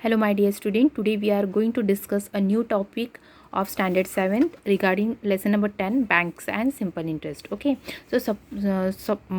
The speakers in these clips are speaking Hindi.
Hello my dear student, today we are going to discuss a new topic of standard 7th regarding lesson number 10 banks and simple interest. Okay, so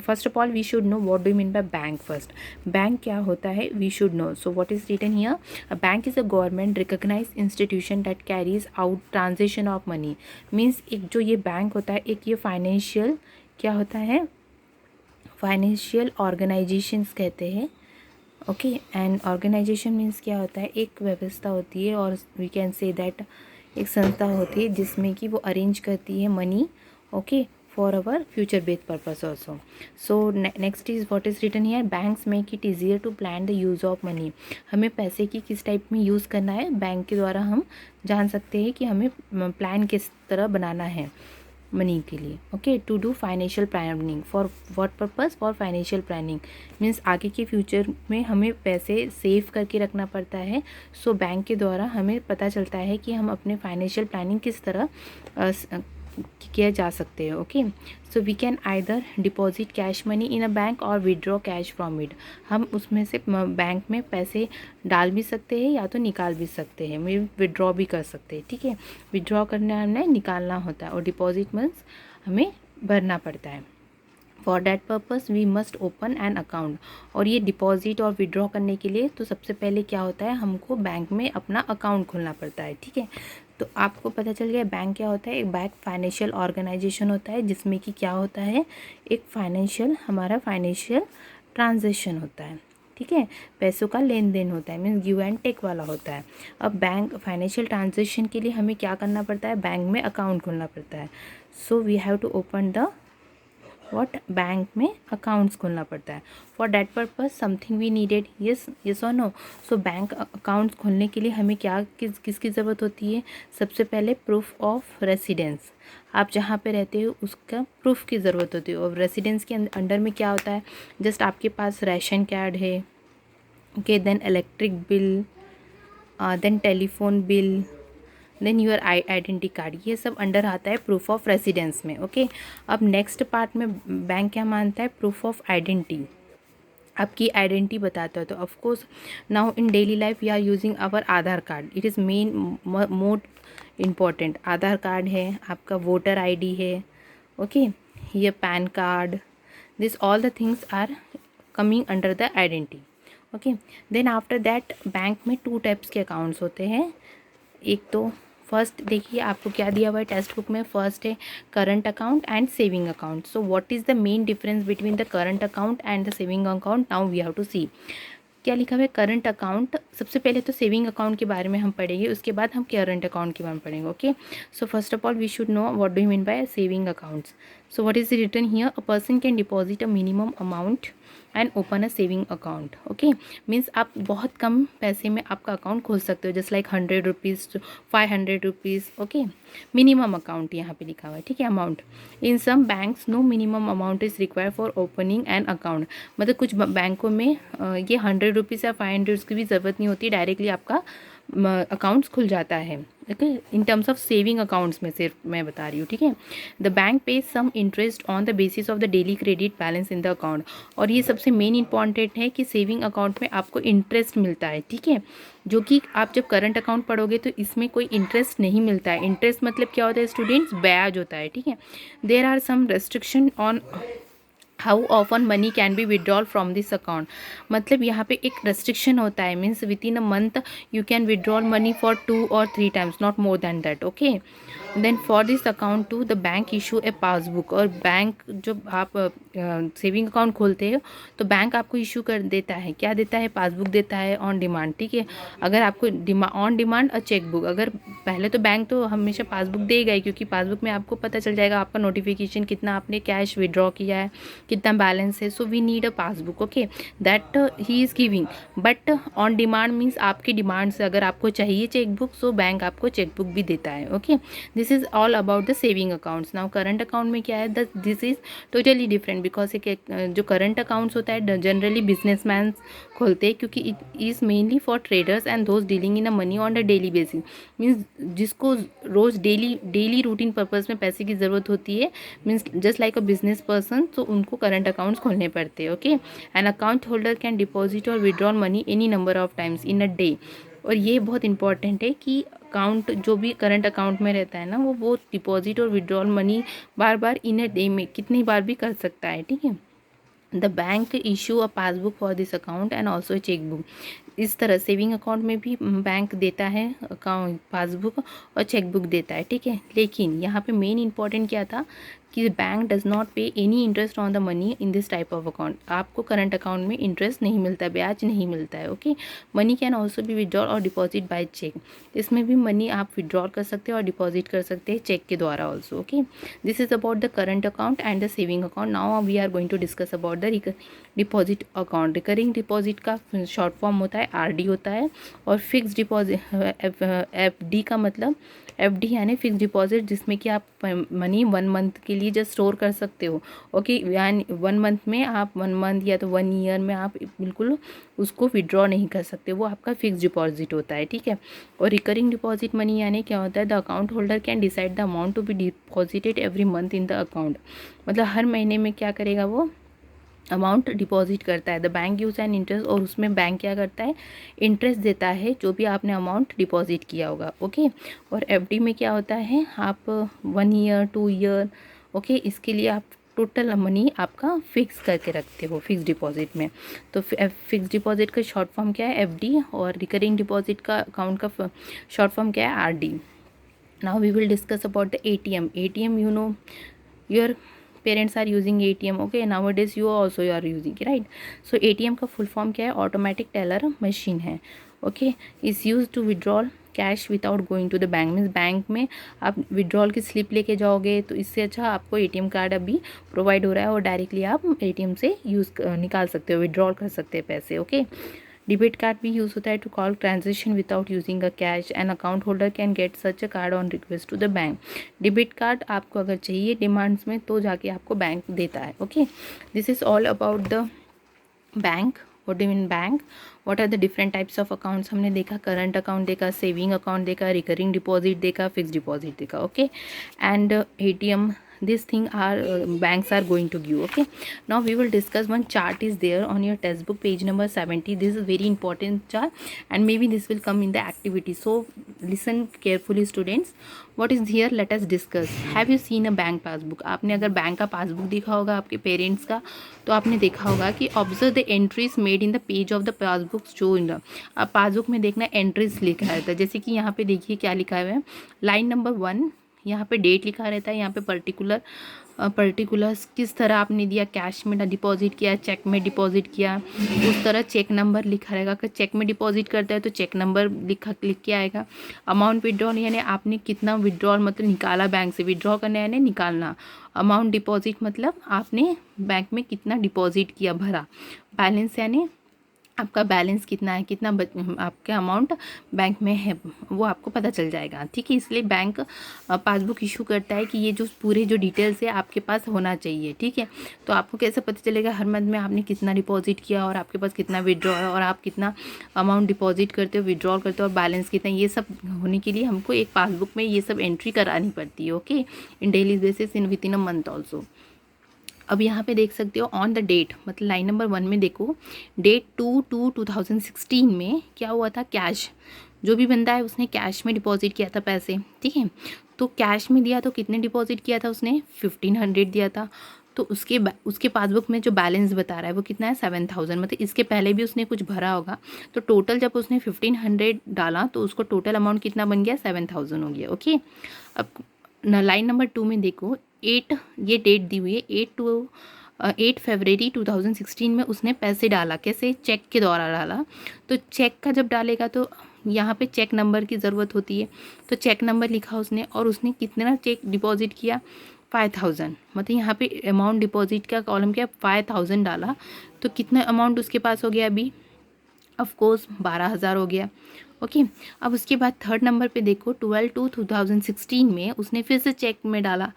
first of all we should know what do you mean by bank first. Bank क्या होता है we should know. So what is written here? A bank is a government recognized institution that carries out transaction of money. Means एक जो ये बैंक होता है एक ये फाइनेंशियल क्या होता है, फाइनेंशियल ऑर्गेनाइजेशंस कहते हैं. ओके, एंड ऑर्गेनाइजेशन मीन्स क्या होता है, एक व्यवस्था होती है और वी कैन से दैट एक संस्था होती है जिसमें कि वो अरेंज करती है money. Okay, for our future based purpose also. So next is what is written here, banks make it easier to plan the use of money. हमें पैसे की किस टाइप में यूज़ करना है बैंक के द्वारा हम जान सकते हैं कि हमें प्लान किस तरह बनाना है मनी के लिए. Okay, to do financial planning. For what purpose? For financial planning means आगे के फ्यूचर में हमें पैसे सेव करके रखना पड़ता है. सो बैंक के द्वारा हमें पता चलता है कि हम अपने फाइनेंशियल प्लानिंग किस तरह किया जा सकते हैं. Okay, so we can either deposit cash money in a bank और विड्रॉ कैश फ्रॉम इट. हम उसमें से बैंक में पैसे डाल भी सकते हैं या तो निकाल भी सकते हैं, विड्रॉ भी कर सकते हैं. ठीक है, विड्रॉ करना हमने निकालना होता है और डिपॉजिट मीन्स हमें भरना पड़ता है. For that purpose we must open an account. और ये डिपॉजिट और विड्रॉ करने के लिए तो सबसे पहले क्या होता है, हमको बैंक में अपना अकाउंट खोलना पड़ता है. ठीक है, तो आपको पता चल गया बैंक क्या होता है. एक बैंक फाइनेंशियल ऑर्गेनाइजेशन होता है जिसमें कि क्या होता है, एक फाइनेंशियल हमारा फाइनेंशियल ट्रांजेक्शन होता है. ठीक है, पैसों का लेन देन होता है, मीन्स गिव एंड टेक वाला होता है. अब बैंक फाइनेंशियल ट्रांजेक्शन के लिए हमें क्या करना पड़ता है, बैंक में अकाउंट खोलना पड़ता है. So we have to open the what, bank में अकाउंट्स खोलना पड़ता है. For that purpose something we needed, yes और नो. सो बैंक अकाउंट्स खोलने के लिए हमें क्या किसकी ज़रूरत होती है, सबसे पहले प्रूफ ऑफ रेसिडेंस. आप जहाँ पे रहते हो उसका प्रूफ की ज़रूरत होती है. और रेसिडेंस के अंडर में क्या होता है, जस्ट आपके पास राशन कार्ड है. Okay, then electric bill, then telephone bill, then your identity card, ये सब अंडर आता है प्रूफ ऑफ रेसिडेंस में. ओके, अब नेक्स्ट पार्ट में बैंक क्या मानता है, प्रूफ ऑफ आइडेंटिटी. आपकी आइडेंटिटी बताता है. तो of course now in daily life we are using our Aadhaar card. It is main more important. Aadhaar card है, आपका वोटर आईडी है. ओके, ये pan card, this all the things are coming under the identity. Okay, then after that bank में 2 टाइप्स के अकाउंट्स होते हैं. एक तो फर्स्ट देखिए आपको क्या दिया हुआ है टेक्स्ट बुक में, फर्स्ट है current account and saving account. So what is the main difference between the current account and the saving account, now we have to see. क्या लिखा हुआ है, करंट अकाउंट. सबसे पहले तो सेविंग अकाउंट के बारे में हम पढ़ेंगे, उसके बाद हम करंट अकाउंट के बारे में पढ़ेंगे. Okay, so first of all we should know what do you mean by saving accounts. So what is written here, a person can deposit a minimum amount and open a saving account. Okay, means आप बहुत कम पैसे में आपका अकाउंट खोल सकते हो, just like 100 rupees, 500 rupees. Okay, minimum account यहाँ पे लिखा हुआ है. ठीक है, amount. In some banks no minimum amount is required for opening an account. मतलब कुछ बैंकों में ये 100 रुपीज़ या 500 की भी ज़रूरत नहीं होती, डायरेक्टली आपका अकाउंट्स खुल जाता है. Okay, in terms of saving accounts में सिर्फ मैं बता रही हूँ. ठीक है, the bank pays some interest on the basis of the daily credit balance in the account. और ये सबसे मेन इंपॉर्टेंट है कि सेविंग अकाउंट में आपको इंटरेस्ट मिलता है. ठीक है, जो कि आप जब करंट अकाउंट पढ़ोगे तो इसमें कोई इंटरेस्ट नहीं मिलता है. इंटरेस्ट मतलब क्या होता है स्टूडेंट्स, ब्याज होता है. ठीक है, there are some restriction on how often money can be withdrawal from this account. मतलब यहाँ पे एक रेस्ट्रिक्शन होता है, means with in a month you can withdrawal money for 2 or 3 times, not more than that. Okay, then for this account to the bank issue a passbook. और बैंक जब आप सेविंग अकाउंट खोलते हो तो बैंक आपको इशू कर देता है, क्या देता है, पासबुक देता है ऑन डिमांड. ठीक है, अगर आपको ऑन डिमांड अ चेकबुक, अगर पहले तो बैंक तो हमेशा पासबुक देगा ही, क्योंकि पासबुक में आपको पता चल जाएगा आपका नोटिफिकेशन कितना आपने कैश विड्रॉ किया है, कितना बैलेंस है. So we need a passbook. Okay, that he is giving. But on demand means आपकी डिमांड से अगर आपको चाहिए चेकबुक, सो बैंक आपको चेकबुक भी देता है. Okay, this is all about the saving accounts. Now current account में क्या है, this is totally different, because एक जो करंट अकाउंट्स होता है जनरली बिजनेसमैन खोलते हैं, क्योंकि it is mainly for traders and those dealing in a money on a daily basis. Means जिसको रोज़ डेली रूटीन पर्पज़ में पैसे की ज़रूरत होती है, means just like a business person, तो उनको करंट अकाउंट्स खोलने पड़ते हैं. Okay, an account holder can deposit और withdrawal money any number of times in a day. और ये बहुत इंपॉर्टेंट है कि अकाउंट जो भी करंट अकाउंट में रहता है ना, वो डिपॉजिट और withdrawal money bar bar in a day में कितनी बार भी कर सकता है, ठीक है। The bank issue a passbook for this account and also a chequebook. इस तरह सेविंग अकाउंट में भी बैंक देता है अकाउंट पासबुक और चेकबुक देता है, ठीक है। लेकिन यहाँ पे मेन इंपॉर्टेंट क्या था कि बैंक डज नॉट पे any interest on the money in this type of account. आपको करंट अकाउंट में इंटरेस्ट नहीं मिलता, ब्याज नहीं मिलता है, ओके। मनी कैन ऑल्सो भी विड्रॉल और डिपॉजिट बाय चेक। इसमें भी मनी आप विड्रॉल कर सकते हैं और डिपॉजिट कर सकते हैं चेक के द्वारा also, okay. This is about the current account and the saving account. Now we are going to discuss about the deposit account. Recurring deposit का शॉर्ट फॉर्म होता है आरडी होता है, और फिक्स डिपॉजिट एफडी का मतलब एफडी यानी फिक्स डिपॉजिट, जिसमें कि आप मनी 1 मंथ के लिए जस्ट स्टोर कर सकते हो, ओके। यानी 1 मंथ में आप 1 मंथ या तो 1 ईयर में आप बिल्कुल उसको विड्रॉ नहीं कर सकते, वो आपका फिक्स डिपॉजिट होता है, ठीक है। और रिकरिंग डिपॉजिट मनी यानी क्या होता है, the account holder can decide the amount to be deposited every month in the account. मतलब हर महीने में क्या करेगा, वो अमाउंट डिपॉजिट करता है। The bank use and interest, और उसमें बैंक क्या करता है, इंटरेस्ट देता है जो भी आपने अमाउंट डिपॉजिट किया होगा, ओके। और एफडी में क्या होता है, आप 1 ईयर 2 ईयर, ओके, इसके लिए आप टोटल मनी आपका फिक्स करके रखते हो फिक्स डिपॉजिट में। तो फिक्स डिपॉजिट का शॉर्ट फॉर्म क्या है, एफडी, और रिकरिंग डिपॉजिट का अकाउंट का शॉर्ट फॉर्म क्या है, RD. Now we will discuss about the ATM. ATM, you know, your parents are using ATM, okay. Nowadays you also you are using, right. So ATM का फुल फॉर्म क्या है, ऑटोमेटिक टेलर मशीन है, okay. Is use to withdrawal cash without going to the bank. Means bank में आप विड्रॉल की स्लिप लेके जाओगे, तो इससे अच्छा आपको ATM कार्ड अभी प्रोवाइड हो रहा है, और डायरेक्टली आप ATM से निकाल सकते हो, विड्रॉल कर सकते हैं पैसे, ओके। डेबिट कार्ड भी यूज़ होता है to call transaction without using a cash, and account holder can get such a card on request to the bank. Debit card आपको अगर चाहिए डिमांड्स में, तो जाके आपको बैंक देता है, okay. This is all about the bank. What do mean bank, what are the different types of accounts हमने देखा। करंट अकाउंट देखा, सेविंग अकाउंट देखा, रिकरिंग डिपॉजिट देखा, फिक्स डिपॉजिट देखा, okay. And ATM, this thing are banks are going to give, okay. Now we will discuss one chart is there on your textbook page number 70. This is very important chart, and maybe this will come in the activity, so listen carefully students. What is here, let us discuss. Have you seen a bank passbook? आपने अगर बैंक का पासबुक देखा होगा आपके पेरेंट्स का, तो आपने देखा होगा कि observe the entries made in the page of the passbook show in the. अब पासबुक में देखना एंट्रीज लिखा रहता है, जैसे कि यहाँ पे देखिए क्या लिखा हुआ है, लाइन नंबर 1 यहाँ पे डेट लिखा रहता है, यहाँ पे पर्टिकुलर्स किस तरह आपने दिया, कैश में डिपॉजिट किया, चेक में डिपॉजिट किया, उस तरह चेक नंबर लिखा रहेगा। अगर चेक में डिपॉजिट करता है तो चेक नंबर लिख के आएगा। अमाउंट विड्रॉल यानी आपने कितना विड्रॉल मतलब निकाला, बैंक से विड्रॉ करना यानी निकालना। अमाउंट डिपॉजिट मतलब आपने बैंक में कितना डिपॉजिट किया, भरा। बैलेंस यानी आपका बैलेंस कितना है, कितना आपका अमाउंट बैंक में है, वो आपको पता चल जाएगा, ठीक है। इसलिए बैंक पासबुक इशू करता है कि ये जो पूरे जो डिटेल्स है आपके पास होना चाहिए, ठीक है। तो आपको कैसे पता चलेगा हर मंथ में आपने कितना डिपॉजिट किया, और आपके पास कितना विड्रॉ है, और आप कितना अमाउंट डिपॉजिट करते हो, विड्रॉल करते हो, और बैलेंस कितना, ये सब होने के लिए हमको एक पासबुक में ये सब एंट्री करानी पड़ती है, okay, in daily basis, in with in a month also. अब यहाँ पे देख सकते हो ऑन द डेट, मतलब लाइन नंबर 1 में देखो, डेट 2/2/2016 में क्या हुआ था, कैश, जो भी बंदा है उसने कैश में डिपॉजिट किया था पैसे, ठीक है। तो कैश में दिया तो कितने डिपॉजिट किया था उसने, 1500 दिया था। तो उसके पासबुक में जो बैलेंस बता रहा है वो कितना है, 7000। मतलब इसके पहले भी उसने कुछ भरा होगा, तो टोटल जब उसने 1500 डाला तो उसको टोटल अमाउंट कितना बन गया, 7000 हो गया, ओके। अब लाइन नंबर 2 में देखो, 8, ये डेट दी हुई है, 8 फरवरी 2016 में उसने पैसे डाला, कैसे, चेक के द्वारा डाला। तो चेक का जब डालेगा तो यहाँ पे चेक नंबर की ज़रूरत होती है, तो चेक नंबर लिखा उसने, और उसने कितना चेक डिपॉजिट किया, 5000। मतलब यहाँ पे अमाउंट डिपॉजिट का कॉलम क्या, 5000 डाला, तो कितना अमाउंट उसके पास हो गया अभी, ऑफकोर्स 12000 हो गया, ओके। अब उसके बाद थर्ड नंबर पे देखो, 12/2/2016 में उसने फिर से चेक में डाला,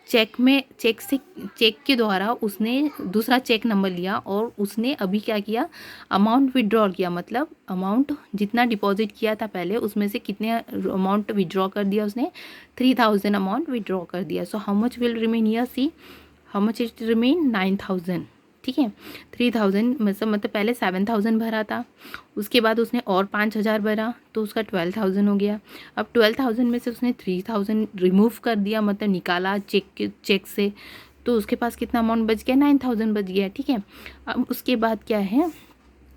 चेक के द्वारा उसने दूसरा चेक नंबर लिया, और उसने अभी क्या किया, अमाउंट विड्रॉल किया। मतलब अमाउंट जितना डिपॉजिट किया था पहले, उसमें से कितने अमाउंट विड्रॉ कर दिया उसने, 3000 अमाउंट विड्रॉ कर दिया। So how much will remain here, see how much it remain, 9000, ठीक है। 3000 मतलब पहले 7000 भरा था, उसके बाद उसने और 5000 भरा तो उसका 12000 हो गया। अब 12000 में से उसने 3000 रिमूव कर दिया, मतलब निकाला चेक से, तो उसके पास कितना अमाउंट बच गया, 9000 बच गया। ठीक है। अब उसके बाद क्या है,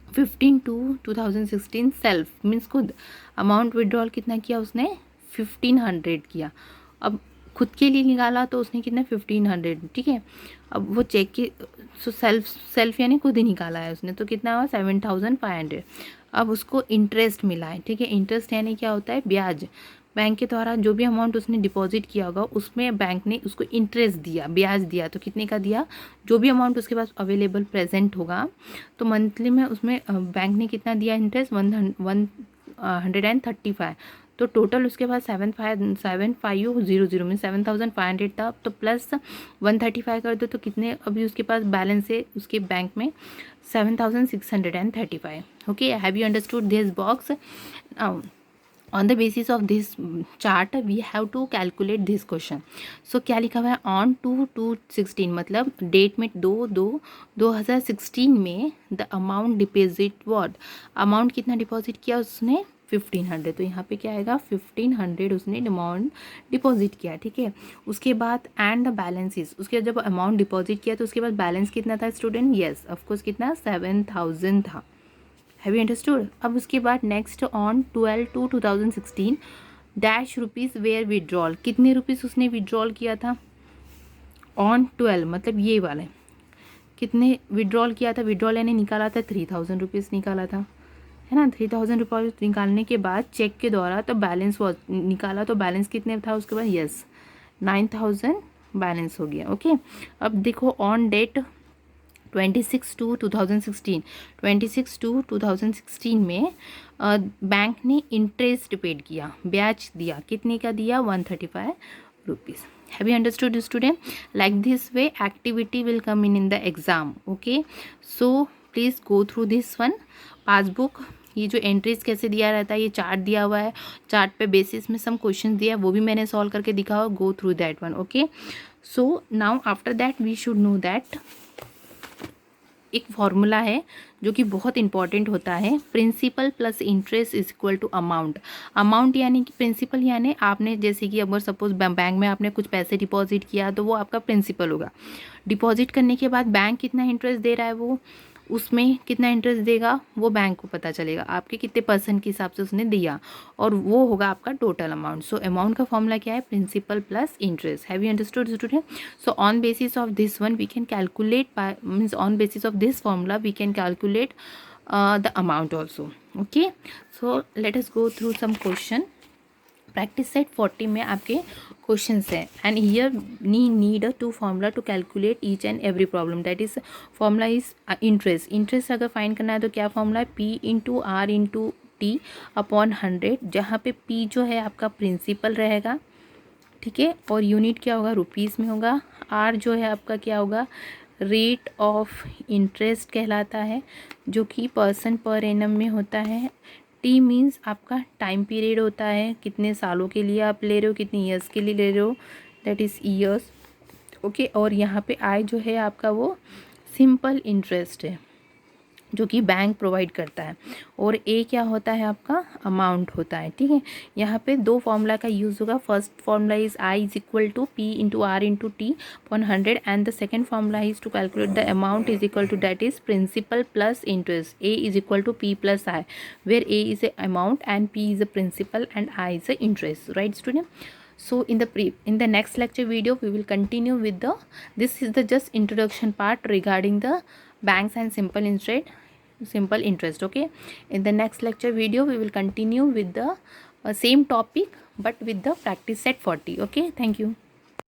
15/2/2016 सेल्फ मीन्स खुद अमाउंट विड्रॉल कितना किया उसने, 1500 किया। अब खुद के लिए निकाला तो उसने कितना, 1500। ठीक है। अब वो चेक की सेल्फ यानी खुद ही निकाला है उसने, तो कितना हुआ, 7500। अब उसको इंटरेस्ट मिला है। ठीक है। इंटरेस्ट यानी क्या होता है, ब्याज। बैंक के द्वारा जो भी अमाउंट उसने डिपॉजिट किया होगा उसमें बैंक ने उसको इंटरेस्ट दिया, ब्याज दिया। तो कितने का दिया, जो भी अमाउंट उसके पास अवेलेबल प्रेजेंट होगा, तो मंथली में उसमें बैंक ने कितना दिया इंटरेस्ट, 135। तो टोटल उसके पास 7500 में 7500 था, तो प्लस 135 कर दो तो कितने अभी उसके पास बैलेंस है उसके बैंक में, 7635। Okay, have you understood this box? On the basis of this chart we have to calculate this question. So क्या लिखा हुआ है, ऑन 2/2/16 मतलब डेट में 2/2/2016 में the amount deposit what, amount कितना डिपॉजिट किया उसने, 1500। तो यहाँ पे क्या आएगा, 1500 उसने अमाउंट डिपॉजिट किया। ठीक है। उसके बाद एंड द बैलेंसेस, उसके जब अमाउंट डिपॉजिट किया तो उसके बाद बैलेंस कितना था स्टूडेंट, येस ऑफकोर्स कितना, 7000 था। Have you understood? अब उसके बाद next on 12/2/2016 dash rupees where withdrawal, कितने रुपीज़ उसने विड्रॉल किया था, ऑन 12 मतलब ये वाले, कितने विड्रॉल किया था, विड्रॉल यानी निकाला था 3000 रुपीज़ निकाला था, है ना। 3000 रुपीज़ निकालने के बाद चेक के द्वारा तो बैलेंस निकाला, तो बैलेंस कितने था उसके बाद, यस 9000 बैलेंस हो गया। ओके। अब देखो ऑन डेट 26/2/2016 में बैंक ने इंटरेस्ट पेड किया, ब्याज दिया, कितने का दिया, 135 rupees. Have you understood student? Like this way activity will come in the exam. Okay, so please go through this one. Passbook, ये जो एंट्रीज कैसे दिया रहता है, ये चार्ट दिया हुआ है, चार्ट पे बेसिस में सम क्वेश्चन दिया है, वो भी मैंने सॉल्व करके दिखा हुआ, go through that one. Okay, so now after that we should know that एक फॉर्मूला है जो कि बहुत इंपॉर्टेंट होता है, principal plus interest is equal to amount. Amount यानी कि प्रिंसिपल, यानी आपने जैसे कि अगर सपोज बैंक में आपने कुछ पैसे डिपॉजिट किया तो वो आपका प्रिंसिपल होगा। डिपॉजिट करने के बाद बैंक कितना इंटरेस्ट दे रहा है, वो उसमें कितना इंटरेस्ट देगा वो बैंक को पता चलेगा, आपके कितने परसेंट के हिसाब से उसने दिया, और वो होगा आपका टोटल अमाउंट। सो अमाउंट का फॉर्मूला क्या है, principal plus interest. Have you understood student? So on basis of this one we can calculate by means on basis of this formula we can calculate the amount also. Okay, so let us go through some question. Practice set 40 में आपके क्वेश्चंस है, and here need to formula to calculate each and every problem. That is formula is interest. Interest अगर फाइंड करना है तो क्या फॉर्मूला है, P into R into T upon 100, जहाँ पे P जो है आपका प्रिंसिपल रहेगा, ठीक है, और यूनिट क्या होगा, रुपीज़ में होगा। R जो है आपका क्या होगा, रेट ऑफ इंटरेस्ट कहलाता है, जो कि परसेंट पर एनम में होता है। टी मीन्स आपका टाइम पीरियड होता है, कितने सालों के लिए आप ले रहे हो, कितने ईयर्स के लिए ले रहे हो, दैट इज़ ईयर्स। ओके, और यहाँ पे आई जो है आपका वो सिंपल इंटरेस्ट है जो कि बैंक प्रोवाइड करता है, और ए क्या होता है आपका, अमाउंट होता है। ठीक है, यहाँ पे दो फॉर्मूला का यूज़ होगा। First formula is I is equal to P into R into T upon 100, and the second formula is to calculate the amount is equal to that is principal plus interest. A is equal to P plus I, where A is a amount and P is a principal and I is a interest, right student? So in the next lecture video we will continue with the, this is the just introduction part regarding the banks and simple interest. Okay, in the next lecture video we will continue with the same topic but with the practice set 40. Okay, thank you.